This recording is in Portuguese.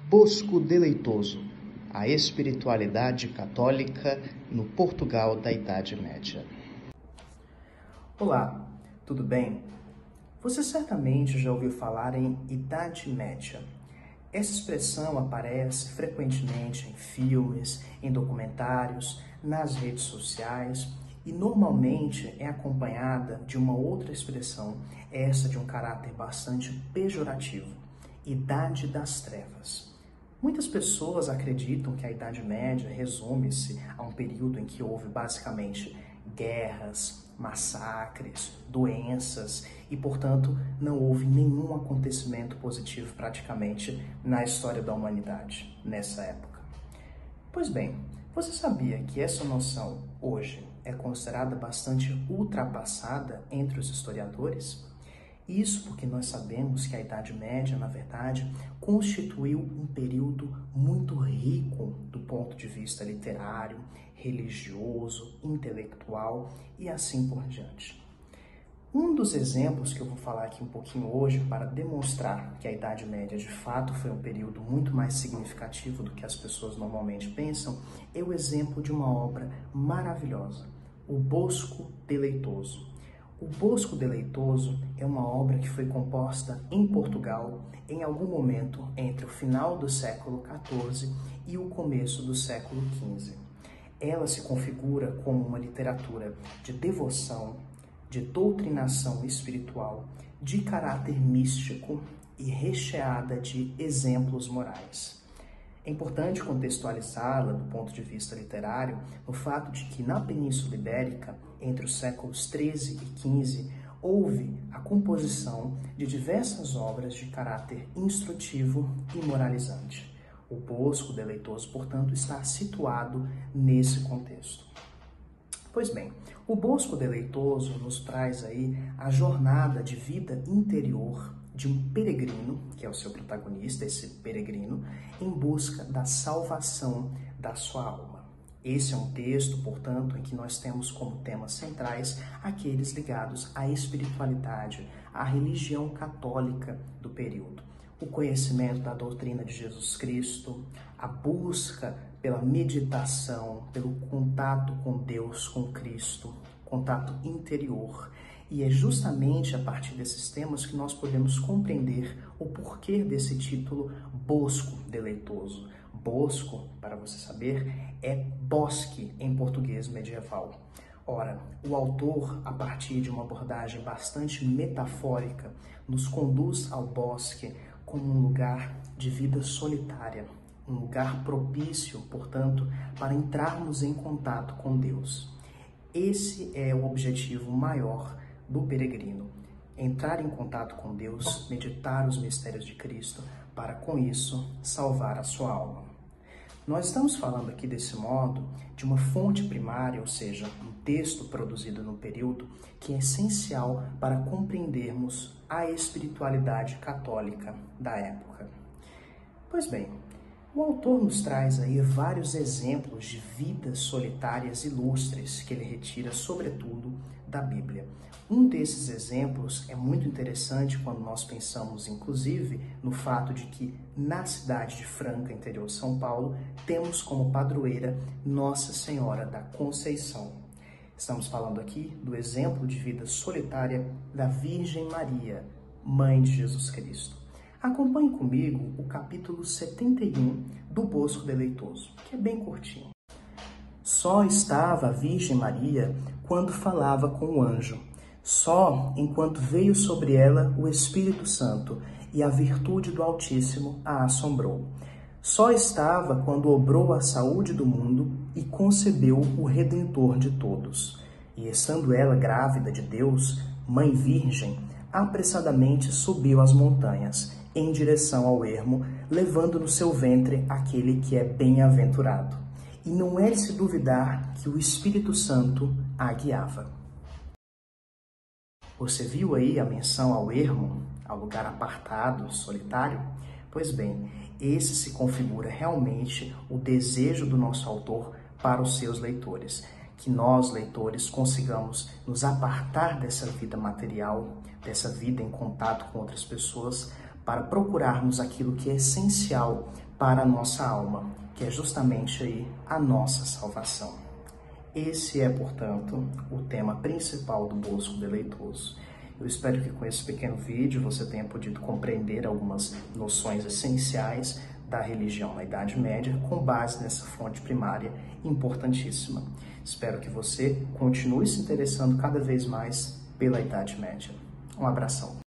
Bosco Deleitoso, a espiritualidade católica no Portugal da Idade Média. Olá, tudo bem? Você certamente já ouviu falar em Idade Média. Essa expressão aparece frequentemente em filmes, em documentários, nas redes sociais e normalmente é acompanhada de uma outra expressão, essa de um caráter bastante pejorativo, Idade das Trevas. Muitas pessoas acreditam que a Idade Média resume-se a um período em que houve basicamente guerras, massacres, doenças e, portanto, não houve nenhum acontecimento positivo praticamente na história da humanidade nessa época. Pois bem, você sabia que essa noção hoje é considerada bastante ultrapassada entre os historiadores? Isso porque nós sabemos que a Idade Média, na verdade, constituiu um período muito rico do ponto de vista literário, religioso, intelectual e assim por diante. Um dos exemplos que eu vou falar aqui um pouquinho hoje para demonstrar que a Idade Média de fato foi um período muito mais significativo do que as pessoas normalmente pensam é o exemplo de uma obra maravilhosa, o Bosco Deleitoso. O Bosco Deleitoso é uma obra que foi composta em Portugal em algum momento entre o final do século XIV e o começo do século XV. Ela se configura como uma literatura de devoção, de doutrinação espiritual, de caráter místico e recheada de exemplos morais. É importante contextualizá-la do ponto de vista literário no fato de que na Península Ibérica, entre os séculos XIII e XV, houve a composição de diversas obras de caráter instrutivo e moralizante. O Bosco Deleitoso, portanto, está situado nesse contexto. Pois bem, o Bosco Deleitoso nos traz aí a jornada de vida interior de um peregrino, que é o seu protagonista, esse peregrino, em busca da salvação da sua alma. Esse é um texto, portanto, em que nós temos como temas centrais aqueles ligados à espiritualidade, à religião católica do período. O conhecimento da doutrina de Jesus Cristo, a busca pela meditação, pelo contato com Deus, com Cristo, contato interior. E é justamente a partir desses temas que nós podemos compreender o porquê desse título Bosco Deleitoso. Bosco, para você saber, é bosque em português medieval. Ora, o autor, a partir de uma abordagem bastante metafórica, nos conduz ao bosque como um lugar de vida solitária, um lugar propício, portanto, para entrarmos em contato com Deus. Esse é o objetivo maior do peregrino, entrar em contato com Deus, meditar os mistérios de Cristo, para com isso salvar a sua alma. Nós estamos falando aqui desse modo de uma fonte primária, ou seja, um texto produzido no período que é essencial para compreendermos a espiritualidade católica da época. Pois bem, o autor nos traz aí vários exemplos de vidas solitárias ilustres que ele retira, sobretudo, da Bíblia. Um desses exemplos é muito interessante quando nós pensamos, inclusive, no fato de que na cidade de Franca, interior de São Paulo, temos como padroeira Nossa Senhora da Conceição. Estamos falando aqui do exemplo de vida solitária da Virgem Maria, Mãe de Jesus Cristo. Acompanhe comigo o capítulo 71 do Bosco Deleitoso, que é bem curtinho. Só estava a Virgem Maria quando falava com o anjo, só enquanto veio sobre ela o Espírito Santo e a virtude do Altíssimo a assombrou. Só estava quando obrou a saúde do mundo e concebeu o Redentor de todos. E estando ela grávida de Deus, Mãe Virgem, apressadamente subiu as montanhas, em direção ao ermo, levando no seu ventre aquele que é bem-aventurado. E não é de se duvidar que o Espírito Santo a guiava. Você viu aí a menção ao ermo, ao lugar apartado, solitário? Pois bem, esse se configura realmente o desejo do nosso autor para os seus leitores. Que nós, leitores, consigamos nos apartar dessa vida material, dessa vida em contato com outras pessoas, para procurarmos aquilo que é essencial para a nossa alma, que é justamente aí a nossa salvação. Esse é, portanto, o tema principal do Bosco Deleitoso. Eu espero que com esse pequeno vídeo você tenha podido compreender algumas noções essenciais da religião na Idade Média com base nessa fonte primária importantíssima. Espero que você continue se interessando cada vez mais pela Idade Média. Um abração.